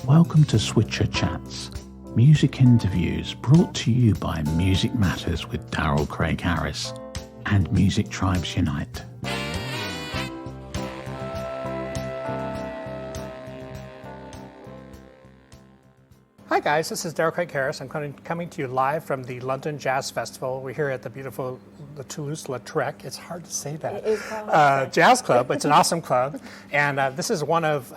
Welcome to Switcher Chats, music interviews brought to you by Music Matters with Daryl Craig Harris and Music Tribes Unite. Hi guys, this is Daryl Craig Harris. I'm coming to you live from the London Jazz Festival. We're here at the beautiful Toulouse-Lautrec. It's hard to say that. It is hard. Jazz club. It's an awesome club, and this is one of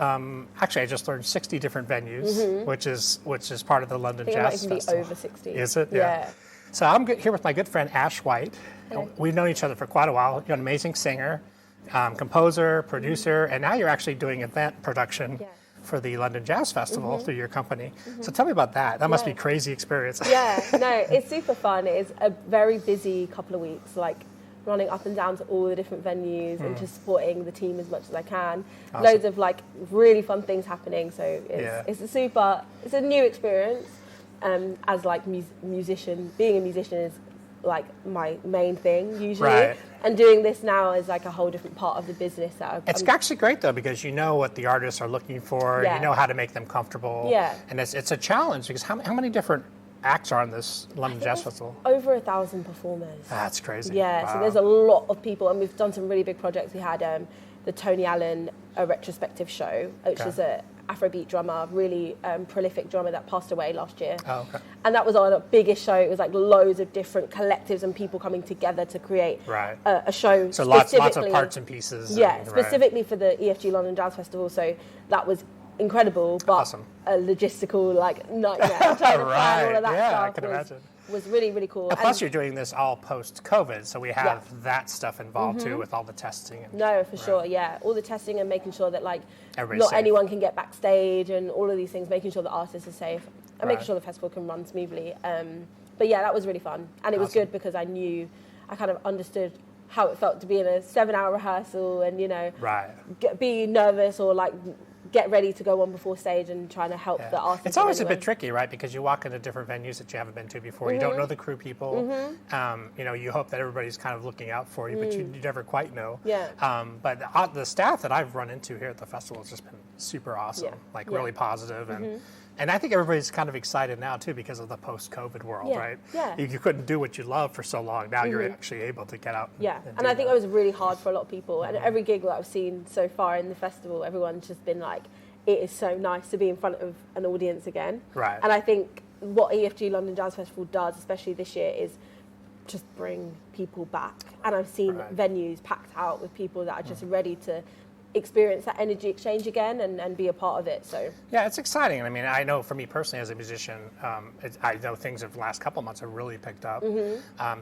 actually I just learned 60 different venues, which is part of the London Jazz Festival. I think it might even be over 60. Is it? Yeah. So I'm here with my good friend Ash White. Hey. We've known each other for quite a while. You're an amazing singer, composer, producer, and now you're actually doing event production. Yeah. For the London Jazz Festival through your company. So tell me about that. That must be a crazy experience. Yeah, no, it's super fun. It's a very busy couple of weeks, like running up and down to all the different venues and just supporting the team as much as I can. Awesome. Loads of like really fun things happening. So it's a new experience. As like musician, being a musician is like my main thing usually. Right. And doing this now is like a whole different part of the business. It's actually great though because you know what the artists are looking for. Yeah. You know how to make them comfortable. Yeah. And it's a challenge because how many different acts are on this London Jazz Festival? Over 1,000 performers. That's crazy. Yeah, wow. So there's a lot of people, and we've done some really big projects. We had the Tony Allen retrospective show, which is a Afrobeat drummer, really prolific drummer that passed away last year. Oh, okay. And that was our biggest show. It was like loads of different collectives and people coming together to create a show. So lots of parts and pieces. Yeah, specifically for the EFG London Jazz Festival. So that was incredible, but awesome. A logistical nightmare trying to plan all of that stuff. I can imagine. Was really, really cool. And plus, you're doing this all post-COVID, so we have that stuff involved too with all the testing. No, for sure, yeah. All the testing and making sure that everybody's not safe. Anyone can get backstage and all of these things, making sure the artists are safe and making sure the festival can run smoothly. But yeah, that was really fun. And it was good because I kind of understood how it felt to be in a 7-hour rehearsal and, be nervous or get ready to go on before stage and trying to help the artists. It's always a bit tricky, right? Because you walk into different venues that you haven't been to before. You don't know the crew people. You hope that everybody's kind of looking out for you, but you never quite know. Yeah. But the staff that I've run into here at the festival has just been super awesome, really positive. And I think everybody's kind of excited now, too, because of the post-COVID world, right? Yeah. You couldn't do what you love for so long. Now you're actually able to get out and I think it was really hard for a lot of people. And every gig that I've seen so far in the festival, everyone's just been like, it is so nice to be in front of an audience again. Right. And I think what EFG London Jazz Festival does, especially this year, is just bring people back. And I've seen venues packed out with people that are just ready to experience that energy exchange again and be a part of it. So yeah, it's exciting. I mean, I know for me personally as a musician, I know things of the last couple of months have really picked up.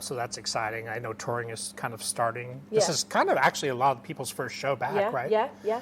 So that's exciting. I know touring is kind of starting. This is kind of actually a lot of people's first show back, right? Yeah.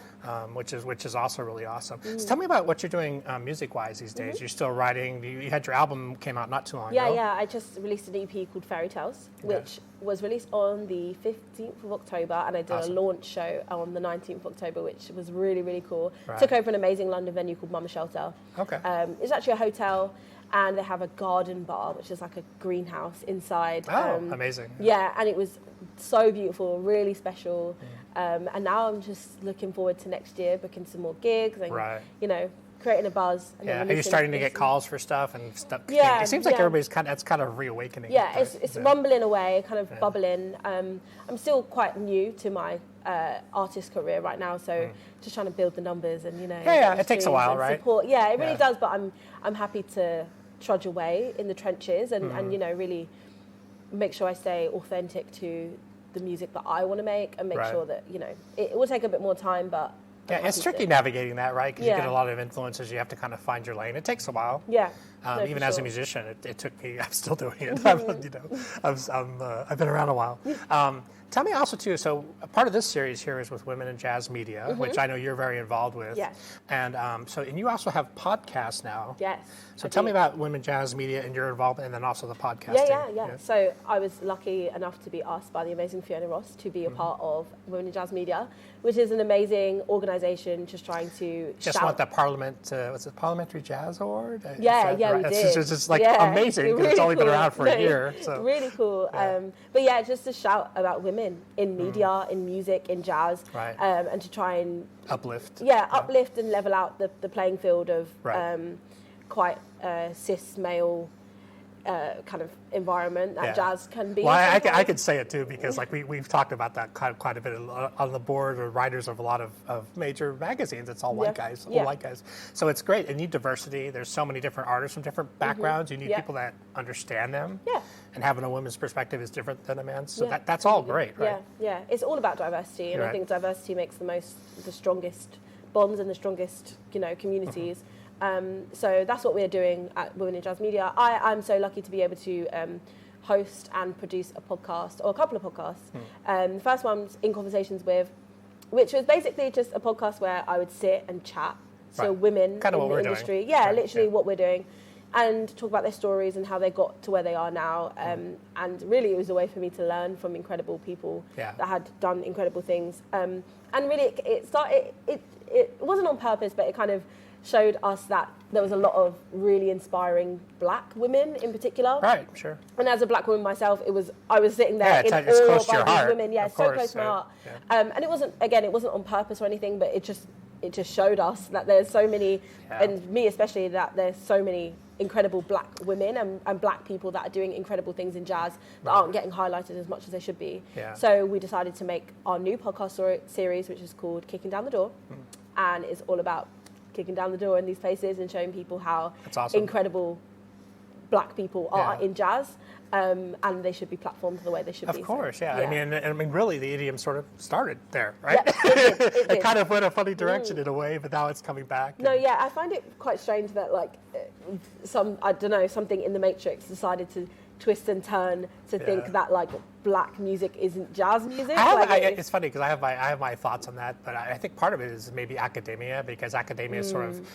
Which is also really awesome. So tell me about what you're doing music-wise these days. You're still writing. You had your album came out not too long ago. Yeah. I just released an EP called Fairy Tales, which was released on the 15th of October, and I did a launch show on the 19th of October, which was really, really cool. Took over an amazing London venue called Mama Shelter. Okay. It's actually a hotel, and they have a garden bar, which is like a greenhouse inside. Oh, amazing. Yeah, and it was so beautiful, really special. And now I'm just looking forward to next year, booking some more gigs and, creating a buzz. And are you starting to get calls for stuff and stuff? Yeah. It seems like everybody's that's kind of reawakening. Yeah, it's rumbling away, kind of bubbling. I'm still quite new to my artist career right now, so just trying to build the numbers and it takes a while, right? Support. Yeah, it really does. But I'm happy to trudge away in the trenches and really make sure I stay authentic to the music that I want to make and make sure that it will take a bit more time, but. Yeah, it's tricky navigating that, right? Because you get a lot of influences. You have to kind of find your lane. It takes a while. Yeah. Even as a musician, it took me. I'm still doing it. I've been around a while. Tell me also too. So a part of this series here is with Women in Jazz Media, which I know you're very involved with. Yes. And and you also have podcasts now. Yes. So tell me about Women in Jazz Media and your involvement, and then also the podcasting. Yeah. So I was lucky enough to be asked by the amazing Fiona Ross to be a part of Women in Jazz Media, which is an amazing organisation just trying to just want the Parliamentary Jazz Award? Yeah, we did. It's just like amazing because really it's only cool. been around for a year. So. Really cool. Yeah. But yeah, just to shout about women in media, in music, in jazz, right. And to try and uplift. Uplift and level out the playing field of quite cis male kind of environment that jazz can be. Well, I could say it too because like we've talked about that quite a bit on the board or writers of a lot of major magazines. It's all white guys, all white guys. So it's great. You need diversity. There's so many different artists from different backgrounds. You need people that understand them. Yeah. And having a woman's perspective is different than a man's. So that's all great, right? Yeah. It's all about diversity, and I think diversity makes the strongest bonds and the strongest communities. So that's what we're doing at Women in Jazz Media. I'm so lucky to be able to host and produce a podcast, or a couple of podcasts. The first one's In Conversations With, which was basically just a podcast where I would sit and chat. So women kind of in what the we're industry. doing. Yeah, literally what we're doing. And talk about their stories and how they got to where they are now. And really it was a way for me to learn from incredible people that had done incredible things. And really it wasn't on purpose, but it kind of showed us that there was a lot of really inspiring black women in particular. Right, sure. And as a black woman myself, I was sitting there in awe by these women. Yeah, so close to my heart. Yeah. And it wasn't on purpose or anything, but it just showed us that there's so many, and me especially, that there's so many incredible black women and black people that are doing incredible things in jazz that aren't getting highlighted as much as they should be. Yeah. So we decided to make our new podcast series, which is called Kicking Down the Door, and it's all about kicking down the door in these places and showing people how incredible black people are in jazz, and they should be platformed the way they should be. Of course, yeah. I mean, really, the idiom sort of started there, right? Yeah, it kind of went a funny direction in a way, but now it's coming back. No, yeah, I find it quite strange that something in the Matrix decided to twist and turn to think that like black music isn't jazz music. It's funny because I have my thoughts on that, but I think part of it is maybe academia, because academia sort of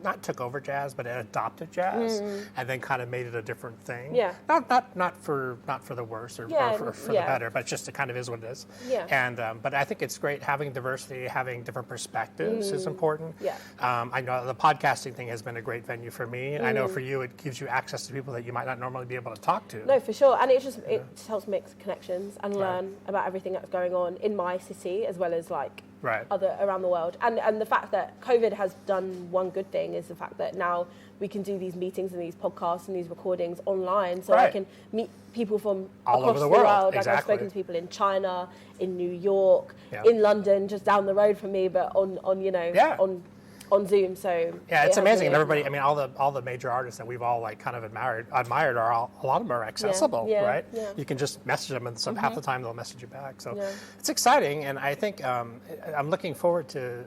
not took over jazz, but it adopted jazz and then kind of made it a different thing. Yeah. Not for the worse or for the better, but just it kind of is what it is. Yeah. And but I think it's great having diversity, having different perspectives is important. Yeah. I know the podcasting thing has been a great venue for me. I know for you it gives you access to people that you might not normally be able to talk to. No, for sure. And it just helps make connections and learn about everything that's going on in my city as well as like other around the world. And the fact that COVID has done one good thing is the fact that now we can do these meetings and these podcasts and these recordings online, so I can meet people from all across over the world. Like I've spoken to people in China, in New York, in London, just down the road from me, but on Zoom. So it's amazing. And everybody, I mean, all the major artists that we've all like kind of admired are a lot of them are accessible, right? Yeah. You can just message them, and half the time they'll message you back. So it's exciting, and I think I'm looking forward to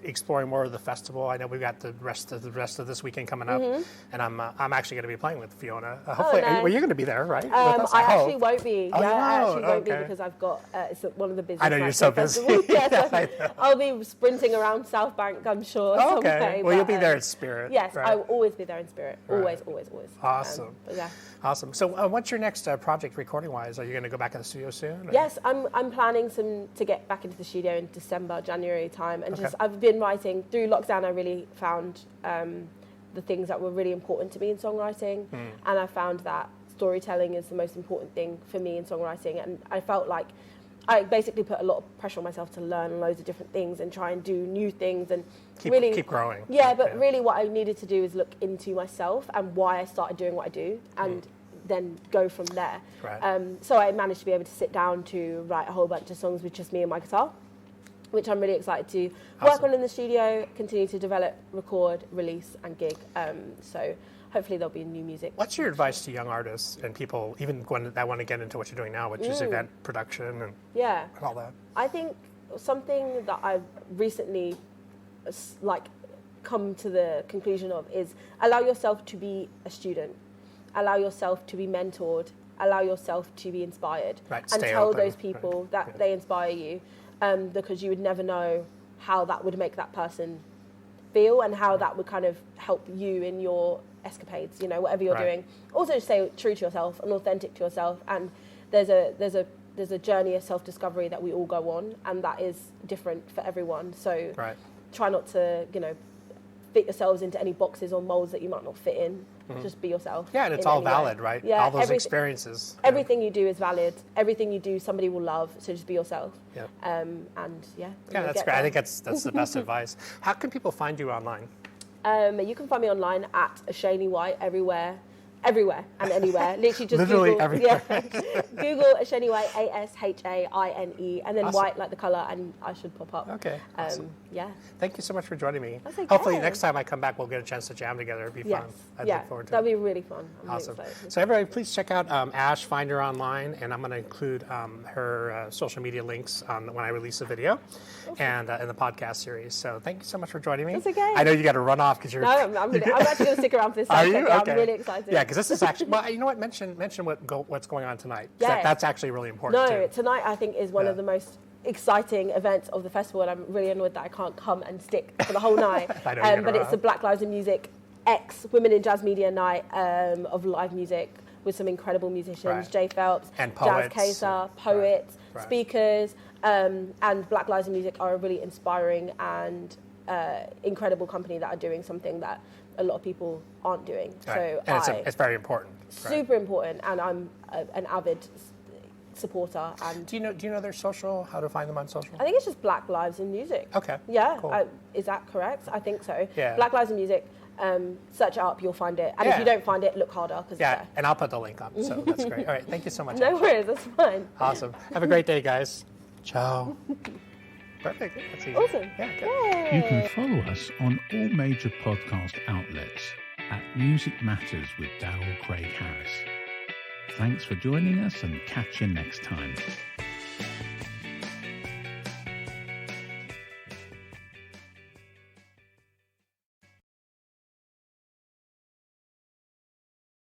exploring more of the festival. I know we've got the rest of this weekend coming up, and I'm actually going to be playing with Fiona. Hopefully, well, you're going to be there, right? I actually won't be. I actually won't be because I've got it's one of the busiest. I know you're so busy. I'll be sprinting around South Bank, I'm sure. Okay. Well, you'll be there in spirit. Yes, I will always be there in spirit. Always. Awesome. Awesome. So, what's your next project recording-wise? Are you going to go back in the studio soon? Or? Yes, I'm planning to get back into the studio in December, January time, and I've been writing through lockdown. I really found the things that were really important to me in songwriting, and I found that storytelling is the most important thing for me in songwriting, and I felt like I basically put a lot of pressure on myself to learn loads of different things and try and do new things and keep growing. Yeah, but really what I needed to do is look into myself and why I started doing what I do, and then go from there. Right. So I managed to be able to sit down to write a whole bunch of songs with just me and my guitar, which I'm really excited to work on in the studio, continue to develop, record, release, and gig. So hopefully there'll be new music. What's your advice to young artists and people, even that want to get into what you're doing now, which is event production and all that? I think something that I've recently come to the conclusion of is allow yourself to be a student, allow yourself to be mentored, allow yourself to be inspired, and tell those people that they inspire you, because you would never know how that would make that person feel and how that would kind of help you in your escapades, whatever you're doing. Also stay true to yourself and authentic to yourself. And there's a there's a journey of self-discovery that we all go on, and that is different for everyone. So try not to, fit yourselves into any boxes or molds that you might not fit in. Just be yourself. Yeah, and it's all valid, right? Yeah, all those experiences. Everything you do is valid. Everything you do, somebody will love. So just be yourself. Yeah. And yeah, that's great. I think that's the best advice. How can people find you online? You can find me online at Ashaine White everywhere and anywhere. Literally just literally Google, everywhere. Google Ashaine White, Ashaine, and then white like the colour, and I should pop up. Okay. Awesome. Yeah. Thank you so much for joining me. That's okay. Hopefully next time I come back, we'll get a chance to jam together. It'd be fun. I look forward to it. That'll be really fun. I'm awesome. really excited. So everybody, please check out Ash. Find her online, and I'm going to include her social media links when I release the video, and in the podcast series. So thank you so much for joining me. That's okay. I know you got to run off because you're. No, I'm actually going to stick around for this. Are you? Okay. I'm really excited. Yeah, because this is actually. Well, you know what? Mention what's going on tonight. Yeah. That's actually really important. No, too. Tonight I think is one of the most exciting events of the festival, and I'm really annoyed that I can't come and stick for the whole night. I know but it's the Black Lives in Music X Women in Jazz Media Night of live music with some incredible musicians, Jay Phelps, and poets, Jazz Kesa, poets, speakers, and Black Lives in Music are a really inspiring and incredible company that are doing something that a lot of people aren't doing. So and it's very important. Super important, and I'm an avid supporter. And do you know their social? How to find them on social? I think it's just Black Lives in Music. Okay. Yeah. Cool. Is that correct? I think so. Yeah. Black Lives in Music. Search it up, you'll find it. And if you don't find it, look harder. Cause it's there. And I'll put the link up. So that's great. All right. Thank you so much. No worries. That's fine. Awesome. Have a great day, guys. Ciao. Perfect. That's easy. Awesome. Yeah. Good. Yay. You can follow us on all major podcast outlets at Music Matters with Daryl Craig Harris. Thanks for joining us, and catch you next time.